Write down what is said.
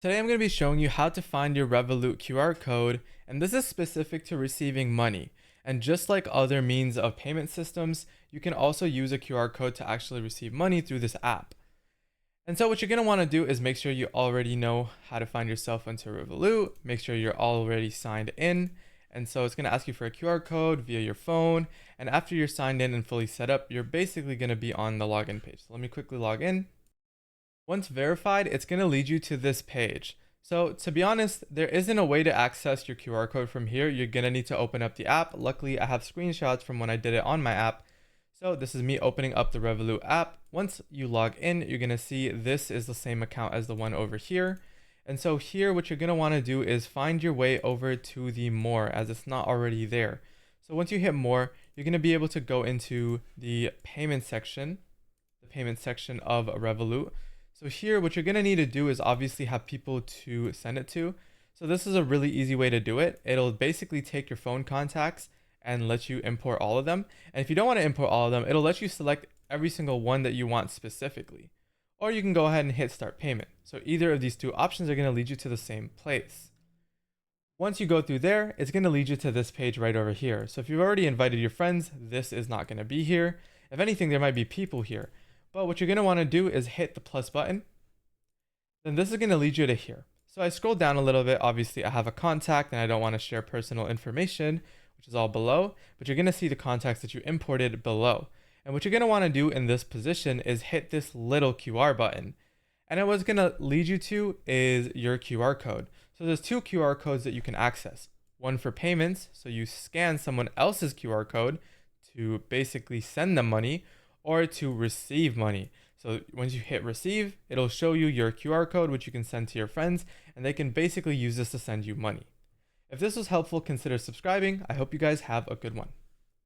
Today I'm going to be showing you how to find your Revolut QR code, and this is specific to receiving money. And just like other means of payment systems, you can also use a QR code to actually receive money through this app. And so what you're going to want to do is make sure you already know how to find yourself into Revolut, make sure you're already signed in. And so it's going to ask you for a QR code via your phone. And after you're signed in and fully set up, you're basically going to be on the login page. So let me quickly log in. Once verified, it's going to lead you to this page. So to be honest, there isn't a way to access your QR code from here. You're going to need to open up the app. Luckily, I have screenshots from when I did it on my app. So this is me opening up the Revolut app. Once you log in, you're going to see this is the same account as the one over here. And so here, what you're going to want to do is find your way over to the more, as it's not already there. So once you hit more, you're going to be able to go into the payment section of Revolut. So here, what you're going to need to do is obviously have people to send it to. So this is a really easy way to do it. It'll basically take your phone contacts and let you import all of them. And if you don't want to import all of them, it'll let you select every single one that you want specifically. Or you can go ahead and hit start payment. So either of these two options are going to lead you to the same place. Once you go through there, it's going to lead you to this page right over here. So if you've already invited your friends, this is not going to be here. If anything, there might be people here. But what you're going to want to do is hit the plus button. Then this is going to lead you to here. So I scroll down a little bit. Obviously, I have a contact and I don't want to share personal information, which is all below. But you're going to see the contacts that you imported below. And what you're going to want to do in this position is hit this little QR button. And what's going to lead you to is your QR code. So there's two QR codes that you can access. One for payments. So you scan someone else's QR code to basically send them money, or to receive money. So once you hit receive, it'll show you your QR code, which you can send to your friends, and they can basically use this to send you money. If this was helpful, consider subscribing. I hope you guys have a good one.